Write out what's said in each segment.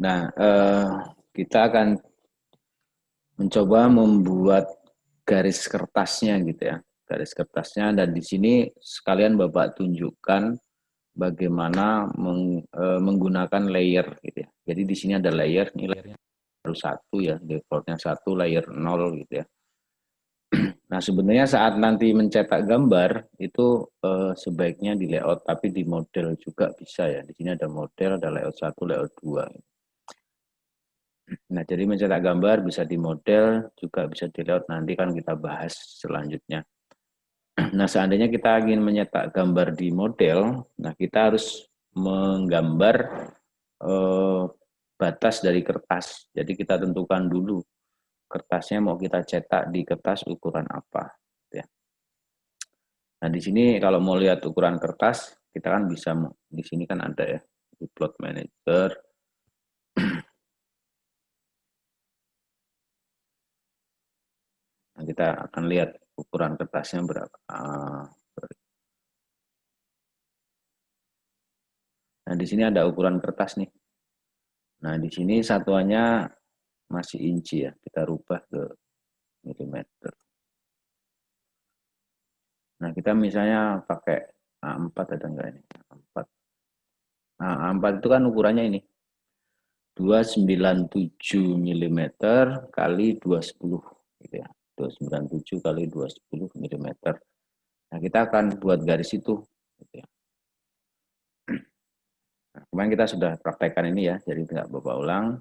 Nah, kita akan mencoba membuat garis kertasnya gitu ya. Garis kertasnya, dan di sini sekalian Bapak tunjukkan bagaimana menggunakan layer gitu ya. Jadi di sini ada layer, ini layernya baru satu ya, defaultnya satu, layer 0 gitu ya. Nah, sebenarnya saat nanti mencetak gambar itu sebaiknya di layout, tapi di model juga bisa ya. Di sini ada model, ada layout 1, layout 2. Nah, jadi mencetak gambar bisa di model, juga bisa di layout, nanti kan kita bahas selanjutnya. Nah, seandainya kita ingin mencetak gambar di model, nah kita harus menggambar eh, batas dari kertas. Jadi kita tentukan dulu kertasnya mau kita cetak di kertas ukuran apa. Ya. Nah, di sini kalau mau lihat ukuran kertas, kita kan bisa, di sini kan ada ya, di plot manager. Nah, kita akan lihat ukuran kertasnya berapa. Nah, di sini ada ukuran kertas nih. Nah, di sini satuannya masih inci ya. Kita rubah ke milimeter. Nah, kita misalnya pakai A4, ada enggak ini? A4. Nah, A4 itu kan ukurannya ini. 297 mm kali 210 gitu ya. 297 kali 210 mm. Nah, kita akan buat garis itu gitu ya. Nah, kemarin kita sudah praktekkan ini ya, jadi nggak bapak ulang.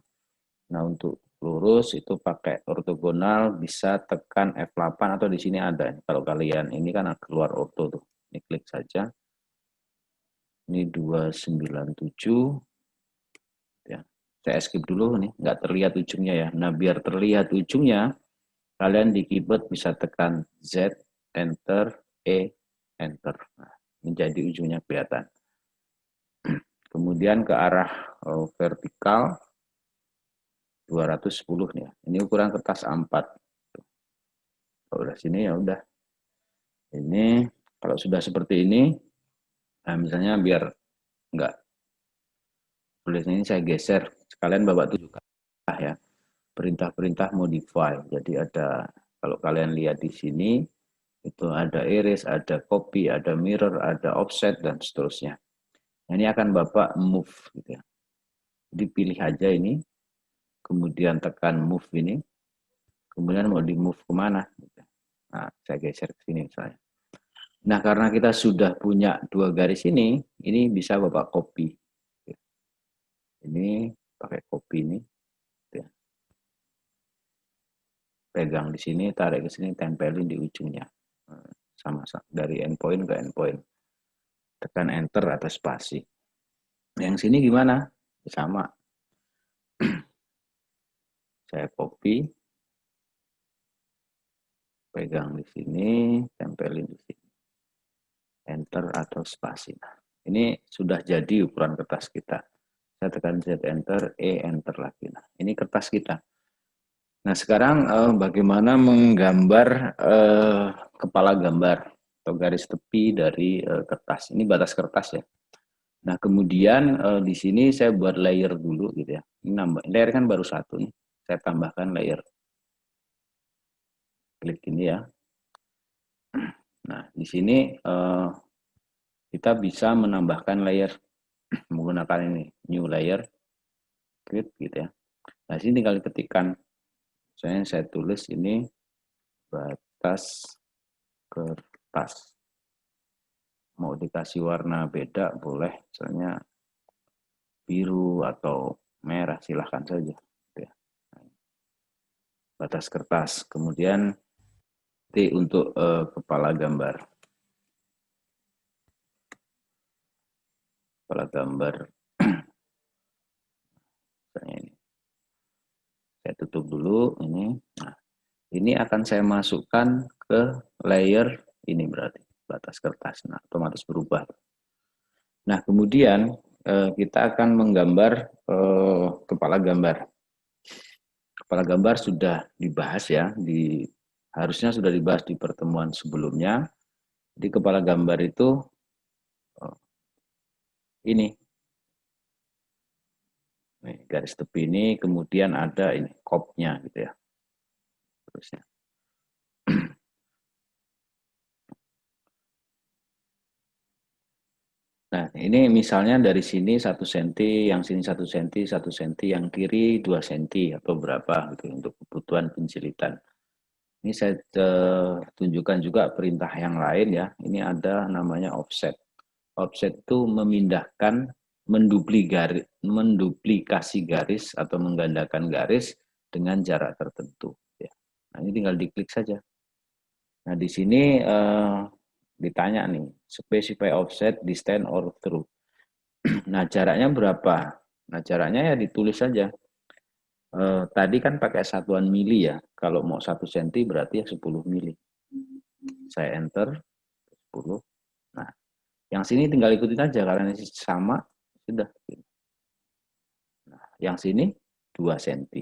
Nah, untuk lurus itu pakai ortogonal, bisa tekan F8 atau di sini ada. Kalau kalian ini kan keluar orto tuh. Ini klik saja. Ini 297 ya. Saya skip dulu nih, nggak terlihat ujungnya ya. Nah, biar terlihat ujungnya, kalian di keyboard bisa tekan Z, Enter, E, Enter. Nah, menjadi ujungnya kelihatan. Kemudian ke arah vertikal 210 nih ya. Ini ukuran kertas A4. Kalau udah sini ya udah. Ini kalau sudah seperti ini, nah misalnya biar enggak tulisnya ini saya geser, sekalian Bapak tunjukkan ya perintah-perintah modify. Jadi ada, kalau kalian lihat di sini itu ada erase, ada copy, ada mirror, ada offset dan seterusnya. Nah, ini akan Bapak move gitu ya. Jadi pilih aja ini, kemudian tekan move ini, kemudian mau di move kemana? Gitu. Nah, saya geser ke sini misalnya. Nah, karena kita sudah punya dua garis ini bisa Bapak copy. Ini pakai copy ini. Ya. Pegang di sini, tarik ke sini, tempelin di ujungnya. Sama-sama dari endpoint ke endpoint. Tekan enter atau spasi. Yang sini gimana? Sama. Saya copy, pegang di sini, tempelin di sini. Enter atau spasi. Nah, ini sudah jadi ukuran kertas kita. Saya tekan Z enter, E enter lagi. Nah, ini kertas kita. Nah, sekarang bagaimana menggambar kepala gambar atau garis tepi dari kertas. Ini batas kertas ya. Nah, kemudian di sini saya buat layer dulu gitu ya. Ini nambah, layer kan baru satu nih. Saya tambahkan layer. Klik ini ya. Nah, di sini kita bisa menambahkan layer menggunakan ini, new layer, create gitu ya. Nah, sini tinggal ketikkan. Saya tulis ini batas kertas. Mau dikasih warna beda boleh, misalnya biru atau merah, silahkan saja. Batas kertas. Kemudian T untuk kepala gambar. Kepala gambar. Misalnya ini. Saya tutup dulu ini. Nah, ini akan saya masukkan ke layer ini berarti batas kertas. Nah, otomatis berubah. Nah, kemudian kita akan menggambar kepala gambar. Kepala gambar sudah dibahas ya, harusnya sudah dibahas di pertemuan sebelumnya. Di kepala gambar itu ini. Nih, garis tepi ini, kemudian ada ini kopnya gitu ya. Terusnya. Nah, ini misalnya dari sini 1 cm, yang sini 1 cm, 1 cm, yang kiri 2 cm atau berapa gitu untuk kebutuhan penjilitan. Ini saya tunjukkan juga perintah yang lain ya. Ini ada namanya offset. Offset itu memindahkan, menduplikasi garis atau menggandakan garis dengan jarak tertentu. Ya. Nah, ini tinggal diklik saja. Nah, di sini ditanya nih, specify offset, distance, or true. Nah, jaraknya berapa? Nah, jaraknya ya ditulis saja. Tadi kan pakai satuan mili ya. Kalau mau 1 cm berarti ya 10 mili. Saya enter 10. Nah, yang sini tinggal ikutin aja karena ini sama, sudah. Nah, yang sini 2 cm.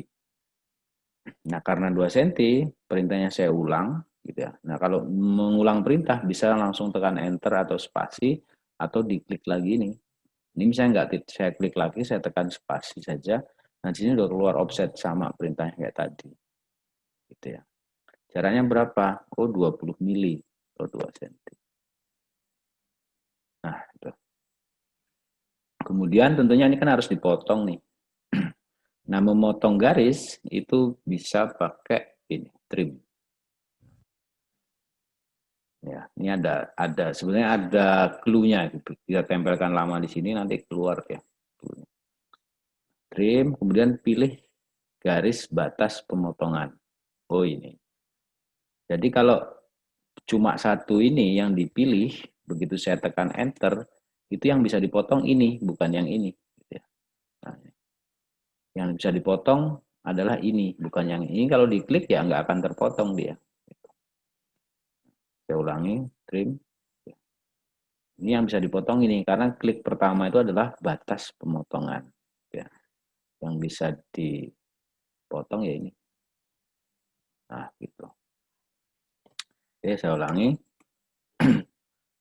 Nah, karena 2 cm, perintahnya saya ulang gitu ya. Nah, kalau mengulang perintah bisa langsung tekan enter atau spasi atau diklik lagi nih. Ini misalnya nggak saya klik lagi, saya tekan spasi saja. Nah, di sini udah keluar offset sama perintahnya kayak tadi. Gitu ya. Jaraknya berapa? Oh, 20 mili atau 2 cm. Nah, itu. Kemudian tentunya ini kan harus dipotong nih. Nah, memotong garis itu bisa pakai ini, trim. Ya, ini ada sebenarnya ada clue-nya gitu. Kita tempelkan lama di sini nanti keluar ya. Trim, kemudian pilih garis batas pemotongan. Oh, ini. Jadi kalau cuma satu ini yang dipilih, begitu saya tekan enter, itu yang bisa dipotong ini, bukan yang ini. Gitu ya. Nah, yang bisa dipotong adalah ini, bukan yang ini. Kalau diklik ya nggak akan terpotong dia. Saya ulangi, trim. Ini yang bisa dipotong ini, karena klik pertama itu adalah batas pemotongan. Ya. Yang bisa dipotong ya ini. Nah, gitu. Oke, saya ulangi.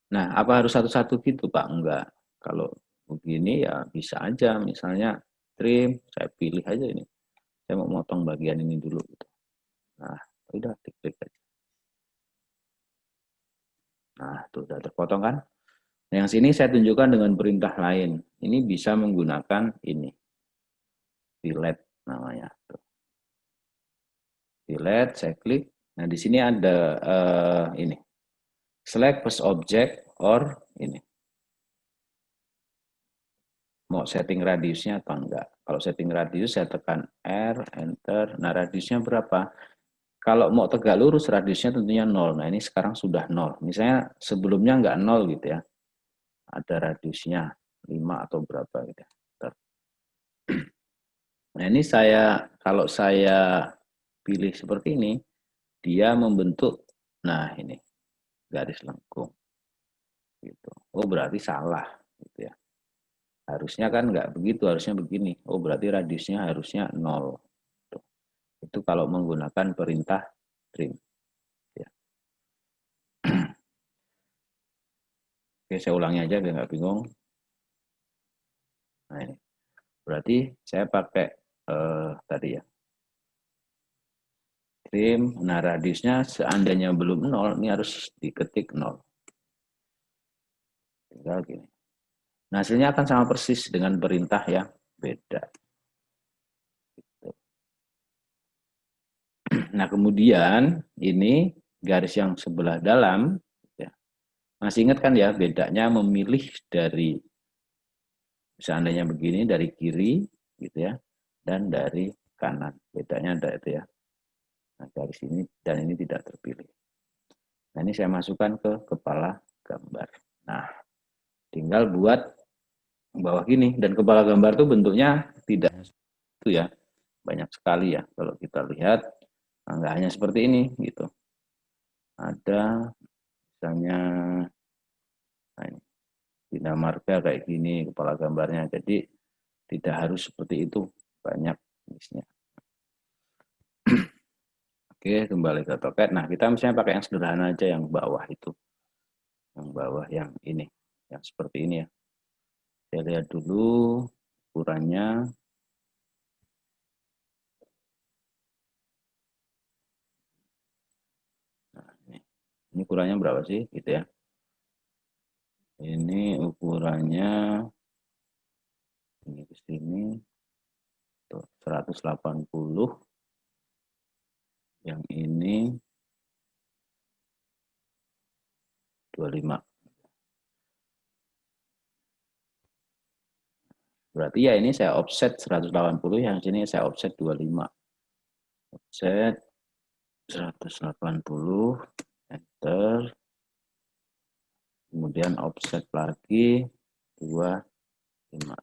Nah, apa harus satu-satu gitu, Pak? Enggak. Kalau begini ya bisa aja. Misalnya trim, saya pilih aja ini. Saya mau motong bagian ini dulu. Gitu. Nah, udah diklik aja. Nah, itu udah terpotong kan? Nah, yang sini saya tunjukkan dengan perintah lain. Ini bisa menggunakan ini. Fillet namanya. Fillet, saya klik. Nah, di sini ada ini. Select first object or ini. Mau setting radiusnya atau enggak. Kalau setting radius saya tekan R, enter. Nah, radiusnya berapa? Kalau mau tegak lurus radiusnya tentunya 0. Nah, ini sekarang sudah 0. Misalnya sebelumnya enggak 0 gitu ya. Ada radiusnya 5 atau berapa gitu. Nah, ini kalau saya pilih seperti ini, dia membentuk, nah ini, garis lengkung. Gitu. Oh, berarti salah. Gitu ya. Harusnya kan nggak begitu, harusnya begini. Oh, berarti radiusnya harusnya 0. Itu kalau menggunakan perintah trim. Ya. Oke, saya ulangi aja biar nggak bingung. Nah, ini. Berarti saya pakai tadi ya. Trim, nah radiusnya seandainya belum 0, ini harus diketik 0. Tinggal gini. Nah, hasilnya akan sama persis dengan perintah yang beda. Nah, kemudian ini garis yang sebelah dalam, ya. Masih ingat kan ya, bedanya memilih dari, seandainya begini, dari kiri, gitu ya, dan dari kanan. Bedanya ada itu ya. Nah, garis ini dan ini tidak terpilih. Nah, ini saya masukkan ke kepala gambar. Nah, tinggal buat bawah gini. Dan kepala gambar itu bentuknya tidak itu ya, banyak sekali ya. Kalau kita lihat, nah, nggak hanya seperti ini gitu. Ada misalnya, nah ini, Bina Marga kayak gini kepala gambarnya. Jadi tidak harus seperti itu, banyak jenisnya. Oke, kembali ke AutoCAD. Nah, kita misalnya pakai yang sederhana aja, yang bawah itu. Yang bawah yang ini, yang seperti ini ya. Saya lihat dulu ukurannya. Ini ukurannya berapa sih gitu ya. Ini ukurannya ini ke sini tuh 180, yang ini 25. Berarti ya ini saya offset 180, yang sini saya offset 25. Offset 180, enter. Kemudian offset lagi 25.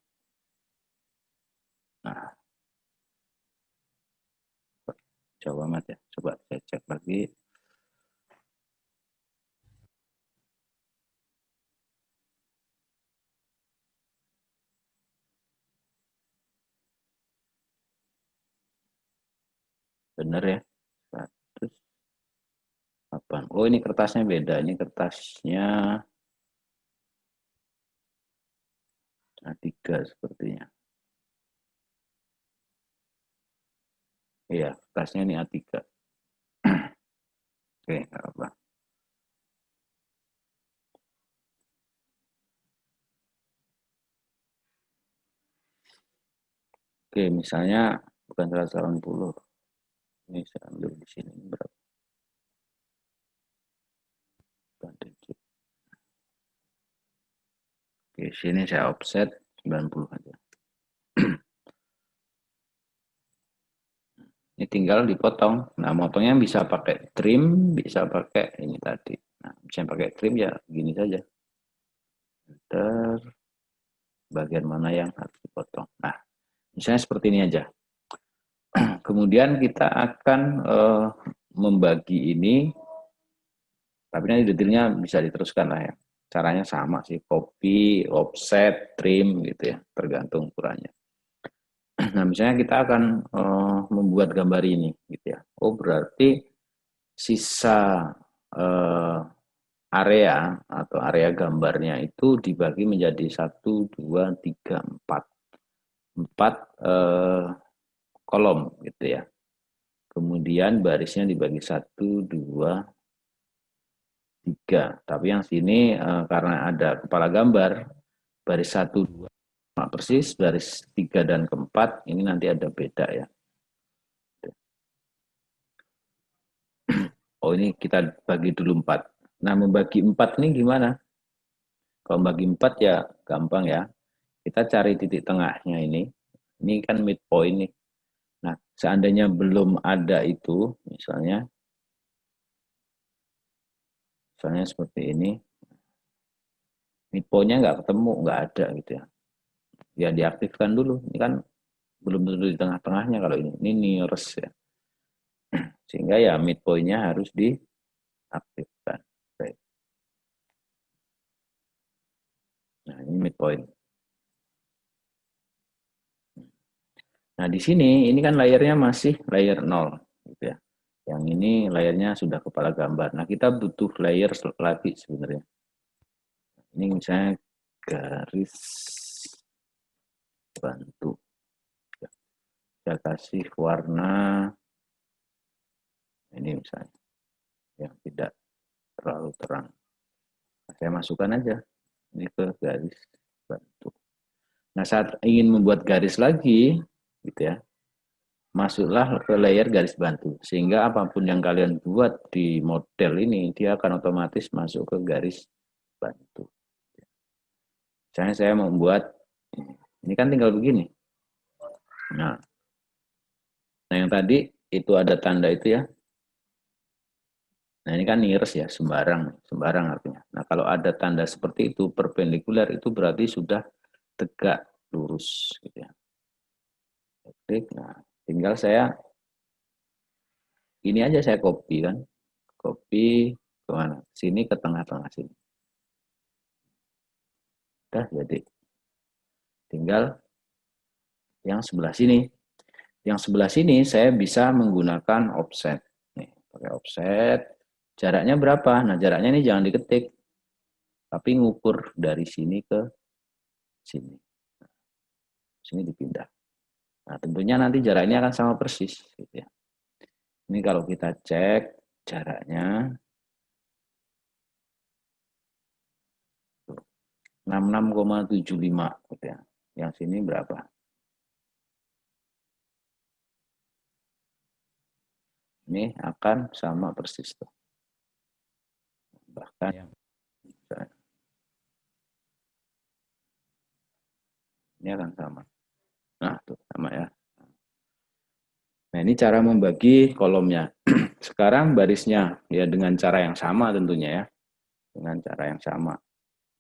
Nah, jauh amat ya. Coba saya cek lagi. Bener ya. 108. Oh, ini kertasnya beda. Ini kertasnya A3 sepertinya. Iya, kertasnya ini A3. Oke, nggak apa. Oke, misalnya bukan 180. Ini saya ambil di sini berapa? Oke, sini saya offset 90 aja. Ini tinggal dipotong. Nah, motongnya bisa pakai trim, bisa pakai ini tadi. Nah, bisa pakai trim ya gini saja. Enter, bagian mana yang harus dipotong. Nah, misalnya seperti ini aja. Kemudian kita akan membagi ini, tapi nanti detailnya bisa diteruskan lah ya. Caranya sama sih, copy, offset, trim gitu ya, tergantung ukurannya. Nah, misalnya kita akan membuat gambar ini gitu ya. Oh, berarti sisa area atau area gambarnya itu dibagi menjadi 1, 2, 3, 4. 4 kolom gitu ya. Kemudian barisnya dibagi 1, 2, 3. Tapi yang sini karena ada kepala gambar, baris 1, 2 sama persis, baris 3 dan keempat ini nanti ada beda ya. Oh, ini kita bagi dulu 4. Nah, membagi 4 ini gimana? Kalau bagi 4 ya gampang ya. Kita cari titik tengahnya ini. Ini kan midpoint nih. Nah, seandainya belum ada itu, misalnya seperti ini, midpointnya nggak ketemu, nggak ada gitu ya. Ya diaktifkan dulu. Ini kan belum tentu di tengah-tengahnya kalau ini. Ini nearest ya. Sehingga ya midpointnya harus diaktifkan. Baik. Nah, ini midpoint. Nah, di sini ini kan layernya masih layer 0 gitu ya. Yang ini layernya sudah kepala gambar. Nah, kita butuh layer lagi sebenarnya. Ini misalnya garis bantu. Saya kasih warna ini misalnya yang tidak terlalu terang. Nah, saya masukkan aja ini ke garis bantu. Nah, saat ingin membuat garis lagi, gitu ya, masuklah ke layer garis bantu. Sehingga apapun yang kalian buat di model ini, dia akan otomatis masuk ke garis bantu. Misalnya saya membuat, ini kan tinggal begini. Nah, yang tadi itu ada tanda itu ya. Nah, ini kan nearest ya, sembarang artinya. Nah, kalau ada tanda seperti itu, perpendikular, itu berarti sudah tegak, lurus. Gitu ya. Klik, nah, tinggal saya, ini aja saya copy kan. Copy ke mana? Sini ke tengah-tengah sini. Udah jadi. Tinggal yang sebelah sini. Yang sebelah sini saya bisa menggunakan offset. Nih, pakai offset. Jaraknya berapa? Nah, jaraknya ini jangan diketik. Tapi ngukur dari sini ke sini. Sini dipindah. Nah, tentunya nanti jaraknya akan sama persis. Gitu ya. Ini kalau kita cek jaraknya, 66,75 gitu ya. Yang sini berapa? Ini akan sama persis tuh. Bahkan yang ini akan sama. Nah, tuh sama ya. Nah, ini cara membagi kolomnya. Sekarang barisnya ya dengan cara yang sama tentunya ya. Dengan cara yang sama.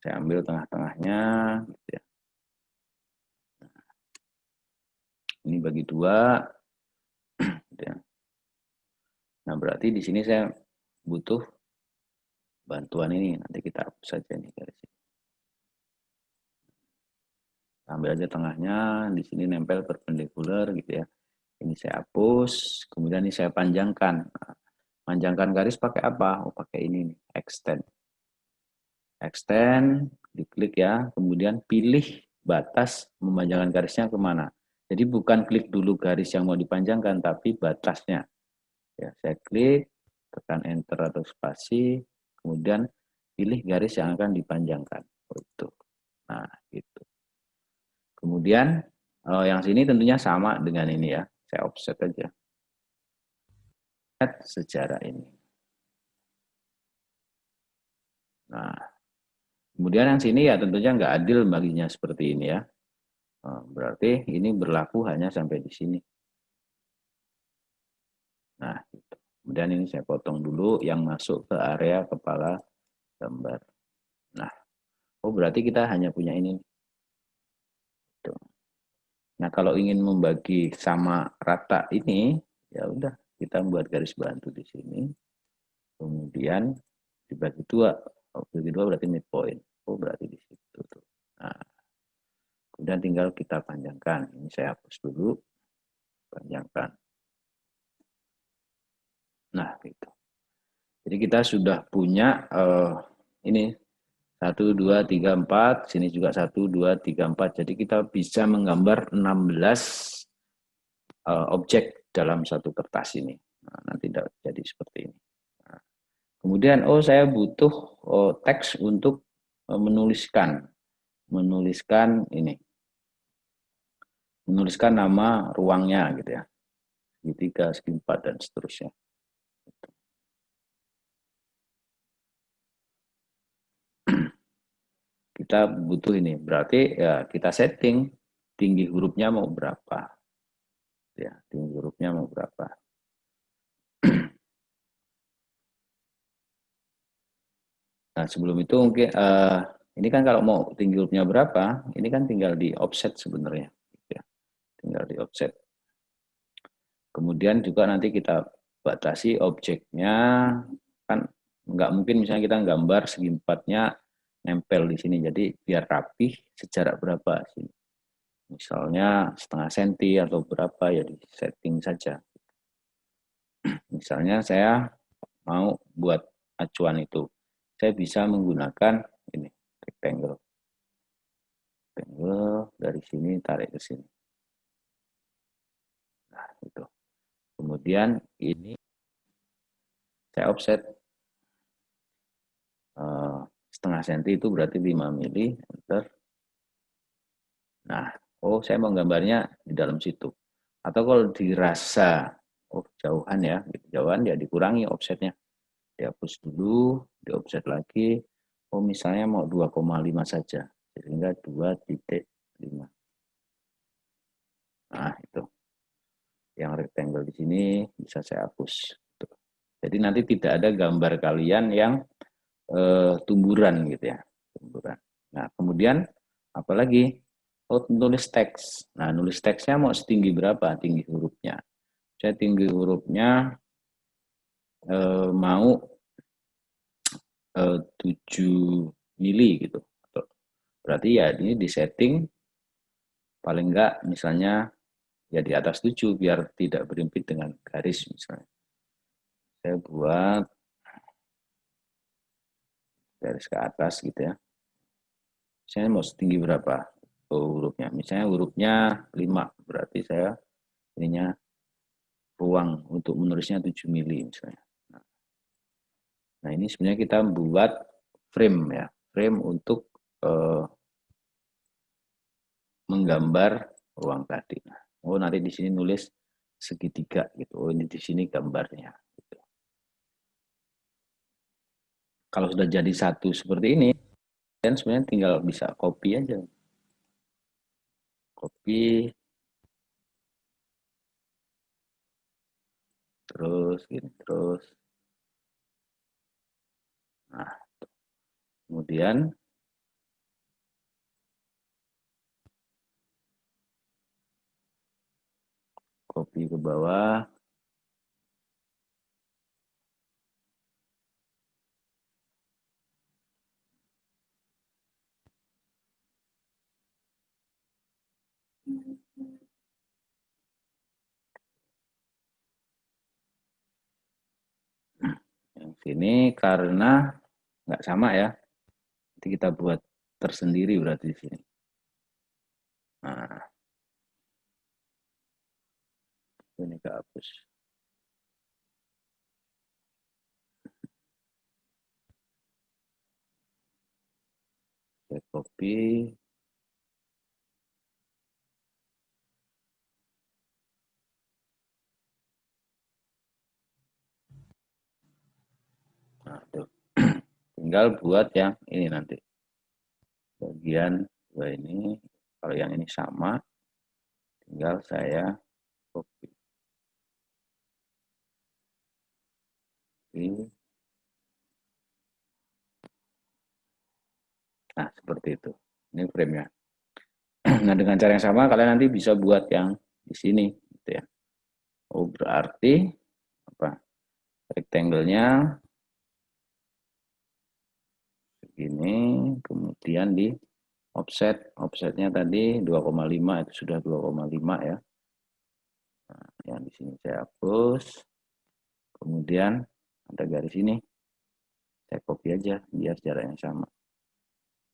Saya ambil tengah-tengahnya gitu ya. Ini bagi dua gitu ya. Nah, berarti di sini saya butuh bantuan ini. Nanti kita hapus saja nih garis ini. Ambil aja tengahnya, di sini nempel perpendikular gitu ya. Ini saya hapus, kemudian ini saya panjangkan. Nah, panjangkan garis pakai apa? Oh, pakai ini nih, extend. Extend, diklik ya, kemudian pilih batas memanjangkan garisnya kemana. Jadi bukan klik dulu garis yang mau dipanjangkan, tapi batasnya. Ya, saya klik, tekan enter atau spasi, kemudian pilih garis yang akan dipanjangkan. Itu. Nah, gitu. Kemudian yang sini tentunya sama dengan ini ya. Saya offset aja. Lihat sejarah ini. Nah, kemudian yang sini ya tentunya nggak adil baginya seperti ini ya. Berarti ini berlaku hanya sampai di sini. Nah, gitu. Kemudian ini saya potong dulu yang masuk ke area kepala gambar. Nah, oh berarti kita hanya punya ini. Tuh. Nah, kalau ingin membagi sama rata ini, ya udah kita buat garis bantu di sini. Kemudian dibagi dua. Oh, bagi dua berarti midpoint. Oh, berarti di situ tuh. Nah, kemudian tinggal kita panjangkan. Ini saya hapus dulu. Panjangkan. Nah, gitu. Jadi kita sudah punya ini 1, 2, 3, 4, sini juga 1, 2, 3, 4. Jadi kita bisa menggambar 16 objek dalam satu kertas ini. Nah, nanti tidak jadi seperti ini. Nah, kemudian saya butuh teks untuk menuliskan ini, menuliskan nama ruangnya gitu ya, segitiga, segi 4 dan seterusnya. Kita butuh ini, berarti ya kita setting tinggi hurufnya mau berapa, ya tinggi hurufnya mau berapa. Nah sebelum itu mungkin ini kan kalau mau tinggi hurufnya berapa, ini kan tinggal di offset sebenarnya, ya. Tinggal di offset. Kemudian juga nanti kita batasi objeknya, kan nggak mungkin misalnya kita gambar segi empatnya nempel di sini, jadi biar rapih sejarak berapa sih. Misalnya setengah senti atau berapa ya di setting saja. Misalnya saya mau buat acuan itu, saya bisa menggunakan ini rectangle. Rectangle dari sini tarik ke sini. Nah, itu. Kemudian ini saya offset setengah senti itu berarti 5 mili, enter. Nah, saya mau gambarnya di dalam situ. Atau kalau dirasa jauhan ya, jauhan ya dikurangi offsetnya. Dihapus dulu, di offset lagi. Misalnya mau 2,5 saja, sehingga 2,5. Nah, itu. Yang rectangle di sini bisa saya hapus. Jadi nanti tidak ada gambar kalian yang tumburan gitu ya. Tumburan. Nah, kemudian apalagi? Nulis teks. Nah, nulis teksnya mau setinggi berapa tinggi hurufnya? Saya tinggi hurufnya mau 7 mili gitu. Berarti ya ini disetting paling enggak misalnya ya di atas 7 biar tidak berimpit dengan garis misalnya. Saya buat garis ke atas gitu ya. Misalnya mau setinggi berapa hurufnya? Misalnya hurufnya 5, berarti saya ininya ruang untuk menulisnya 7 mili misalnya. Nah, ini sebenarnya kita buat frame ya, frame untuk menggambar ruang tadi. Oh, nanti di sini nulis segitiga gitu. Oh, ini di sini gambarnya. Gitu. Kalau sudah jadi satu seperti ini, dan sebenarnya tinggal bisa copy aja. Copy, terus gini, terus. Nah, kemudian copy ke bawah. Yang sini karena nggak sama ya. Nanti kita buat tersendiri berarti di sini. Nah, ini kehapus. Saya copy. Nah, tuh. Tinggal buat yang ini nanti. Bagian dua ini. Kalau yang ini sama, tinggal saya copy. Nah, seperti itu. Ini frame-nya. Nah, dengan cara yang sama kalian nanti bisa buat yang di sini gitu ya. Oh, berarti apa? Rectangle-nya begini, kemudian di offsetnya tadi 2,5 itu sudah 2,5 ya. Nah, yang di sini saya hapus. Kemudian ada garis ini. Saya copy aja biar jaraknya sama.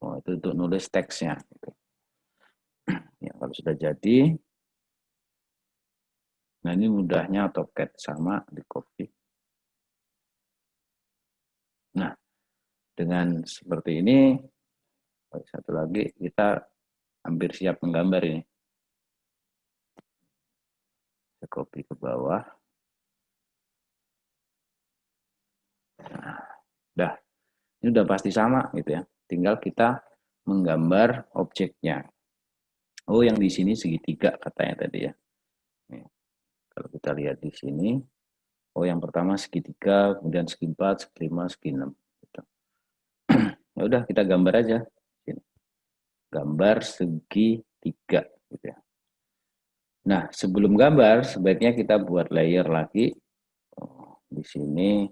Oh, itu untuk nulis teksnya. Ya, kalau sudah jadi, nah ini mudahnya AutoCAD sama di copy. Nah, dengan seperti ini, satu lagi kita hampir siap menggambar ini. Saya copy ke bawah. Nah, udah. Ini udah pasti sama gitu ya. Tinggal kita menggambar objeknya. Oh, yang di sini segitiga katanya tadi ya. Nih, kalau kita lihat di sini, oh yang pertama segitiga, kemudian segi 4, segi 5, segi 6. Gitu. Ya udah kita gambar aja. Gambar segitiga gitu ya. Nah, sebelum gambar sebaiknya kita buat layer lagi. Oh, di sini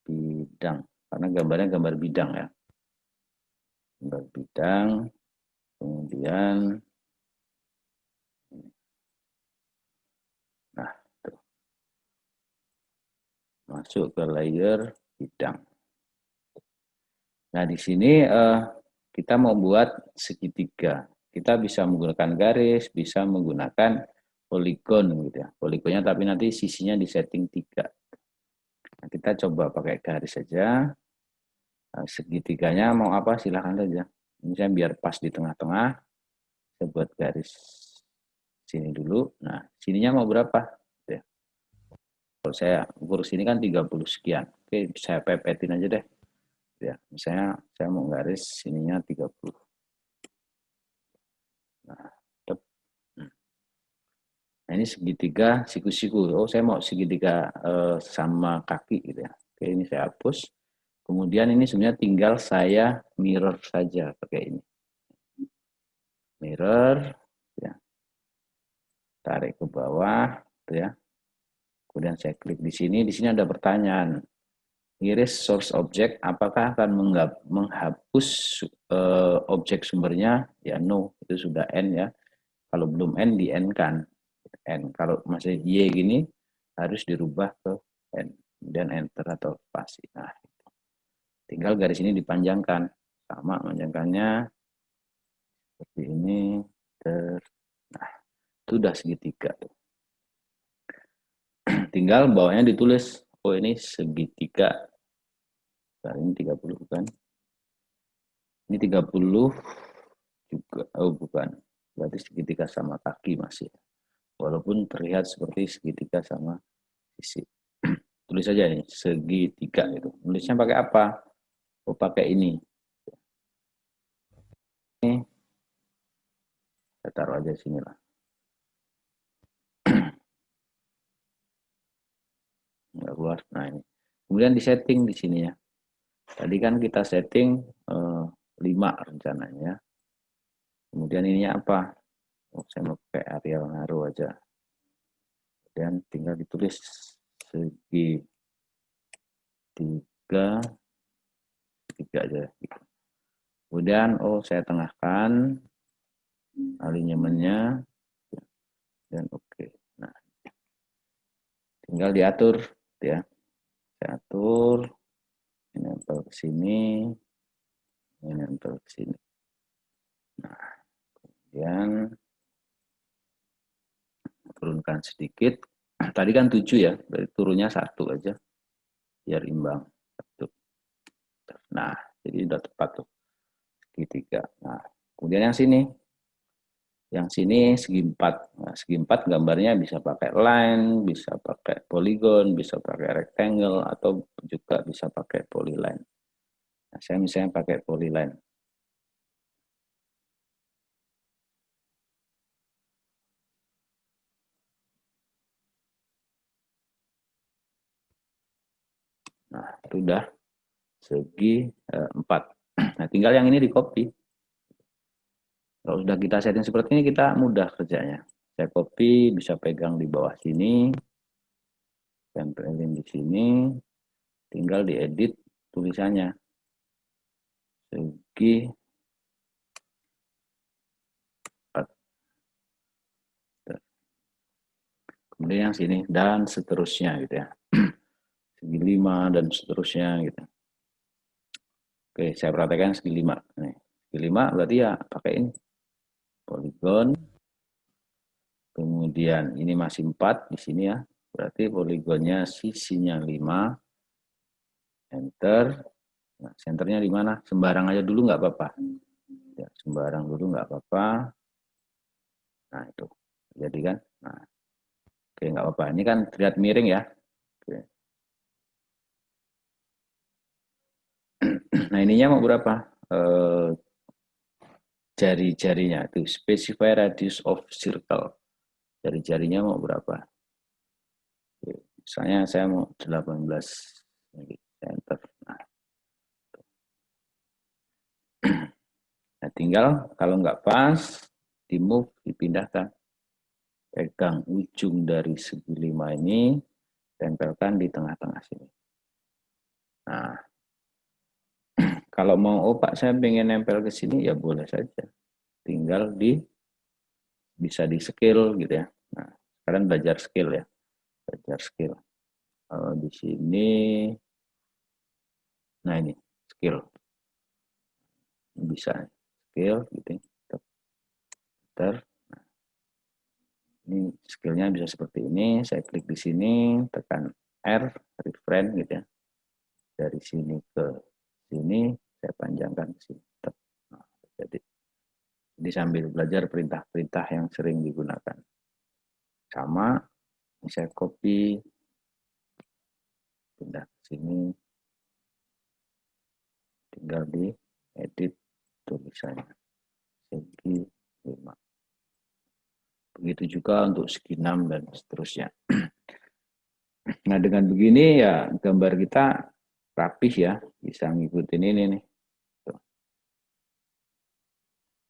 bidang, karena gambarnya gambar bidang ya. Gambar bidang, kemudian nah tuh, masuk ke layer bidang. Nah, di sini kita mau buat segitiga. Kita bisa menggunakan garis, bisa menggunakan poligon gitu ya. Poligonnya tapi nanti sisinya di setting 3. Nah, kita coba pakai garis saja. Nah, segitiganya mau apa silahkan saja. Misalnya biar pas di tengah-tengah, saya buat garis sini dulu. Nah, sininya mau berapa? Gitu ya. Kalau saya ukur sini kan 30 sekian. Oke, saya pepetin aja deh. Ya, misalnya saya mau garis sininya 30. Nah, nah ini segitiga siku-siku. Oh, saya mau segitiga sama kaki gitu ya. Oke, ini saya hapus. Kemudian ini sebenarnya tinggal saya mirror saja pakai ini. Mirror, ya. Tarik ke bawah, gitu ya. Kemudian saya klik di sini. Di sini ada pertanyaan. Iris source object, apakah akan menghapus objek sumbernya? Ya, no. Itu sudah N ya. Kalau belum N, di N kan. N. Kalau masih Y gini, harus dirubah ke N. Dan enter atau spasi. Nah, tinggal garis ini dipanjangkan. Sama panjangkannya seperti ini. Nah, itu udah segitiga. Tinggal bawahnya ditulis. Oh, ini segitiga. Nah, ini 30 kan. Ini 30 juga, oh bukan, berarti segitiga sama kaki masih. Walaupun terlihat seperti segitiga sama sisi. Tulis saja ini, segitiga itu. Tulisnya pakai apa? Oh, pakai ini. Ini, saya taruh aja sini lah. Nggak keluar. Nah ini. Kemudian di setting di sini ya. Tadi kan kita setting 5 rencananya. Kemudian ininya apa? Oh, saya mau pakai Arial Naru aja. Dan tinggal ditulis segi tiga aja. Kemudian saya tengahkan alignmentnya dan oke. Nah, tinggal diatur ya. Saya atur, ini nempel ke sini, ini nempel ke sini. Nah, kemudian turunkan sedikit. Tadi kan 7 ya, berarti turunnya 1 aja biar imbang. 1. Nah, jadi udah tepat tuh segitiga. Nah, kemudian yang sini segi 4. Nah, segi 4 gambarnya bisa pakai line, bisa pakai polygon, bisa pakai rectangle, atau juga bisa pakai polyline. Nah, saya misalnya pakai polyline. Nah, itu udah segi 4. Nah, tinggal yang ini di copy. Kalau sudah kita setting seperti ini, kita mudah kerjanya. Saya copy, bisa pegang di bawah sini, tempelin di sini, tinggal diedit tulisannya. Segi 4. Kemudian yang sini, dan seterusnya gitu ya. Segi 5 dan seterusnya gitu. Oke, saya perhatikan segi 5. Nih, segi 5 berarti ya pakai ini. Polygon. Kemudian ini masih 4 di sini ya. Berarti poligonnya sisinya 5. Enter. Nah, senternya di mana? Sembarang aja dulu nggak apa-apa. Ya, sembarang dulu nggak apa-apa. Nah, itu. Jadi kan. Nah, oke, nggak apa-apa. Ini kan terlihat miring ya. Oke. Nah, ininya mau berapa? Jari-jarinya itu specify radius of circle. Jari-jarinya mau berapa? Oke. Misalnya saya mau 18 cm. Nah, tinggal kalau nggak pas, di move, dipindahkan. Pegang ujung dari segi 5 ini, tempelkan di tengah-tengah sini. Nah, kalau mau, Pak, saya pengen nempel ke sini, ya boleh saja. Tinggal bisa di scale gitu ya. Nah, sekarang belajar scale ya. Belajar scale. Di sini, nah ini, scale. Bisa scale gitu. Nah, ini skillnya bisa seperti ini. Saya klik di sini, tekan R, reframe gitu ya. Dari sini ke sini, saya panjangkan ke sini. Nah, jadi sambil belajar perintah-perintah yang sering digunakan. Sama, saya copy, pindah ke sini, tinggal di edit tulisannya. Segi 5. Begitu juga untuk segi 6 dan seterusnya. Nah, dengan begini ya gambar kita rapih ya, bisa ngikutin ini nih.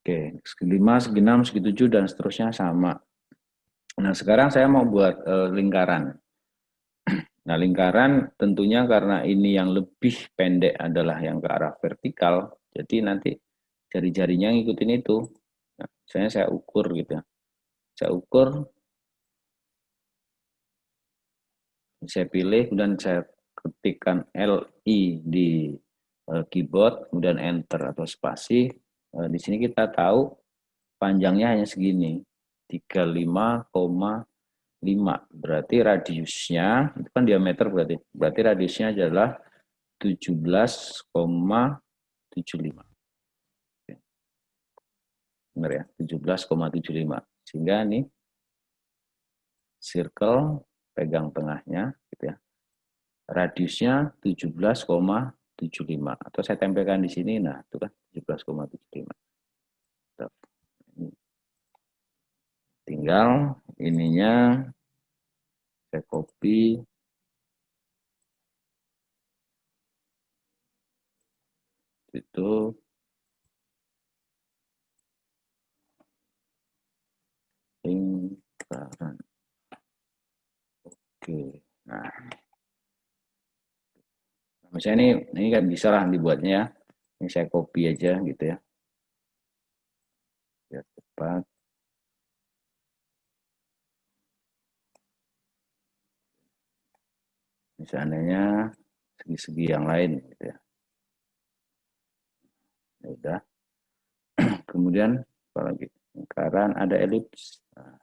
Oke, segi 5, segi 6, segi 7, dan seterusnya sama. Nah, sekarang saya mau buat lingkaran. Nah, lingkaran tentunya karena ini yang lebih pendek adalah yang ke arah vertikal, jadi nanti jari-jarinya ngikutin itu. Nah, misalnya saya ukur gitu ya. Saya ukur, saya pilih, kemudian saya ketikkan LI di keyboard, kemudian enter atau spasi. Di sini kita tahu panjangnya hanya segini, 35,5. Berarti radiusnya, itu kan diameter berarti radiusnya adalah 17,75. benar ya, 17,75. Sehingga ini circle pegang tengahnya gitu ya. Radiusnya 17,75 atau saya tempelkan di sini, nah itu kan 17,75. Tinggal ininya saya copy itu lingkaran. Oke. Nah, misalnya ini kan bisa lah dibuatnya. Ini saya copy aja gitu ya. Biar cepat. Misalnya segi-segi yang lain gitu ya. Ya udah. Kemudian apalagi? Lingkaran ada elips. Nah,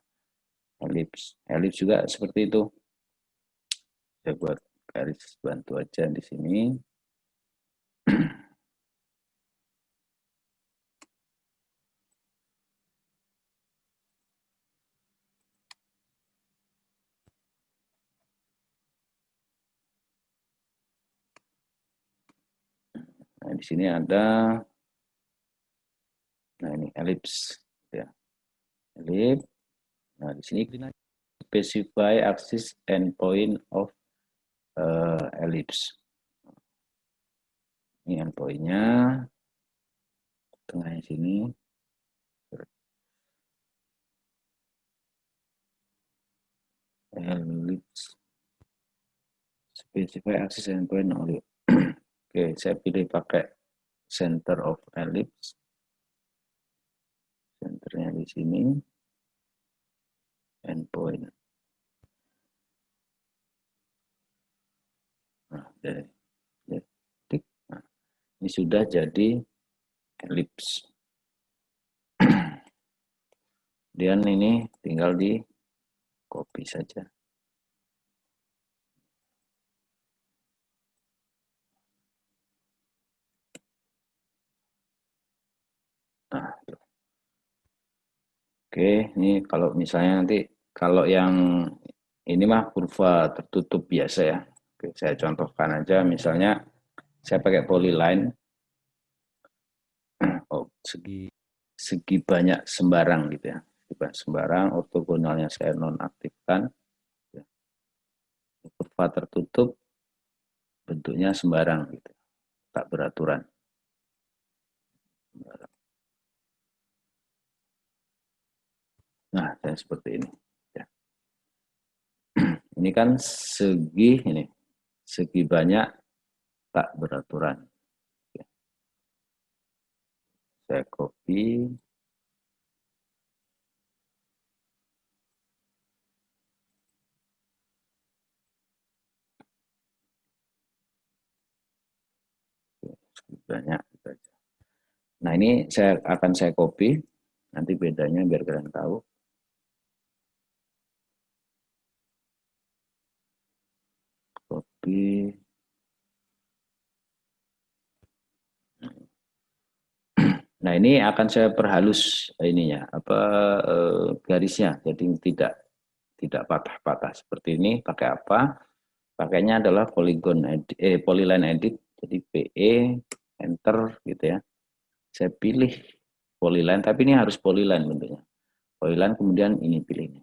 elips juga seperti itu. Saya buat garis bantu aja di sini. Nah, di sini ada, nah ini elips ya. Elips. Nah, di sini specify axis and point of ellipse. Ini endpointnya, tengahnya sini. Ellipse. Specify axis and point only. Oke, saya pilih pakai center of ellipse. Centernya di sini. Endpoint. Nah, nah, ini sudah jadi ellipse. Kemudian ini tinggal di copy saja. Nah, oke, ini kalau misalnya nanti kalau yang ini mah kurva tertutup biasa ya. Oke, saya contohkan aja misalnya saya pakai polyline. Oh, segi banyak sembarang gitu ya. Sembarang, ortogonalnya saya nonaktifkan. Kurva tertutup bentuknya sembarang gitu. Tak beraturan. Nah, dan seperti ini. Ya. Ini kan segi banyak tak beraturan. Ya. Saya copy. Segi banyak. Nah, ini akan saya copy. Nanti bedanya biar kalian tahu. Copy. Nah, ini akan saya perhalus ininya, garisnya, jadi tidak patah-patah seperti ini. Pakai apa? Pakainya adalah polyline edit, jadi PE enter gitu ya. Saya pilih polyline, tapi ini harus polyline bentuknya. Polyline kemudian ini pilih ini,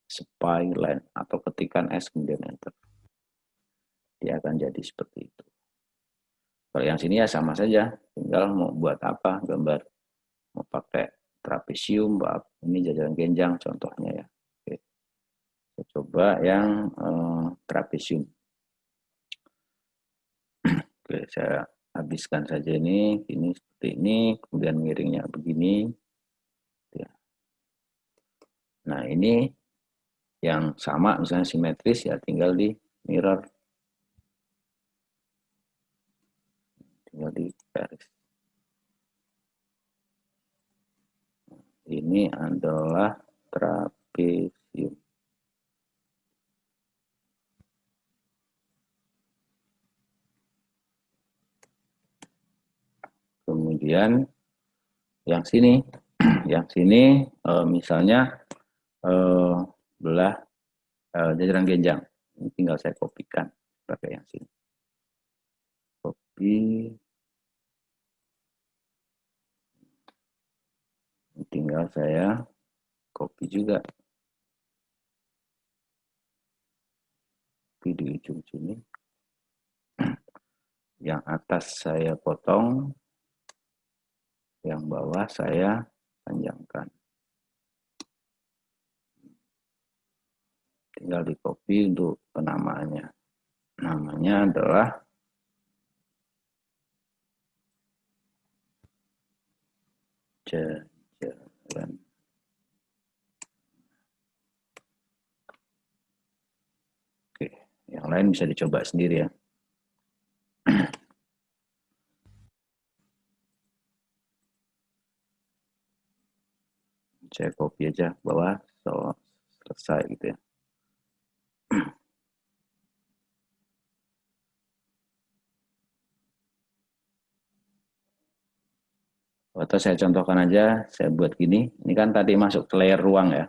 spline atau ketikan S kemudian enter. Dia akan jadi seperti itu. Kalau yang sini ya sama saja, tinggal mau buat apa gambar, mau pakai trapesium, ini jajaran genjang contohnya ya. Oke. Saya coba yang trapesium. Oke, saya habiskan saja ini seperti ini, kemudian miringnya begini. Nah, ini yang sama misalnya simetris ya tinggal di mirror. Tinggal di garis. Ini adalah trapesium. Kemudian yang sini Yang sini misalnya belah jajaran genjang. Ini tinggal saya kopikan pakai yang sini. Kopi. Tinggal saya copy juga. Copy di ujung sini. Yang atas saya potong. Yang bawah saya panjangkan. Tinggal di copy untuk penamaannya. Namanya adalah jajaran. Oke, yang lain bisa dicoba sendiri ya. Saya copy aja bawah, so selesai gitu ya. Atau saya contohkan aja, saya buat gini. Ini kan tadi masuk ke layer ruang ya.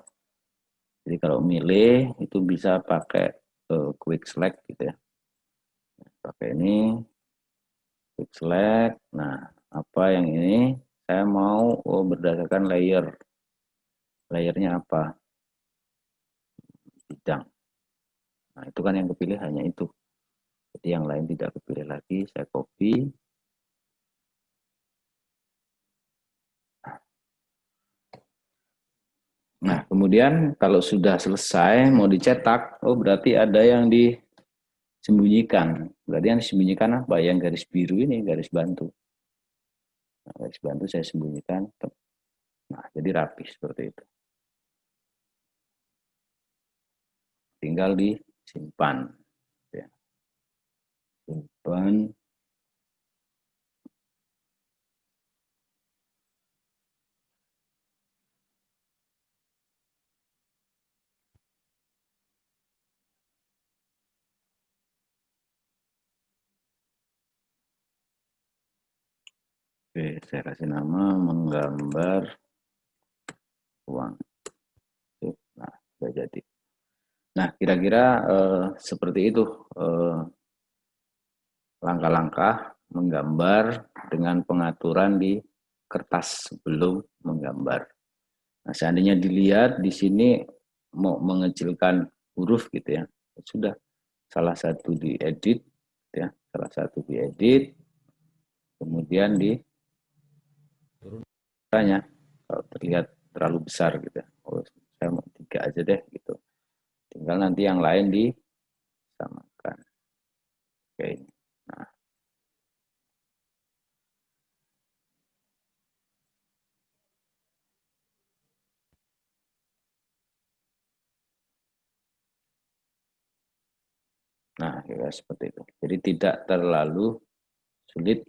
Jadi kalau milih itu bisa pakai quick select gitu ya. Pakai ini quick select. Nah, apa yang ini? Saya mau berdasarkan layer. Layernya apa? Bidang. Nah, itu kan yang kepilih hanya itu. Jadi yang lain tidak kepilih lagi. Saya copy. Nah, kemudian kalau sudah selesai mau dicetak, oh berarti ada yang disembunyikan. Berarti yang disembunyikan apa? Yang garis biru ini, garis bantu. Nah, garis bantu saya sembunyikan. Nah, jadi rapi seperti itu. Tinggal disimpan. Ya. Simpan. Oke, saya kasih nama menggambar uang. Nah, sudah jadi. Nah, kira-kira seperti itu langkah-langkah menggambar dengan pengaturan di kertas sebelum menggambar. Nah, seandainya dilihat di sini mau mengecilkan huruf gitu ya, sudah salah satu diedit, ya, salah satu diedit, kemudian di turunannya kalau terlihat terlalu besar gitu ya. Oh, saya mau 3 aja deh gitu. Tinggal nanti yang lain disamakan. Oke. Nah, nah kira seperti itu. Jadi tidak terlalu sulit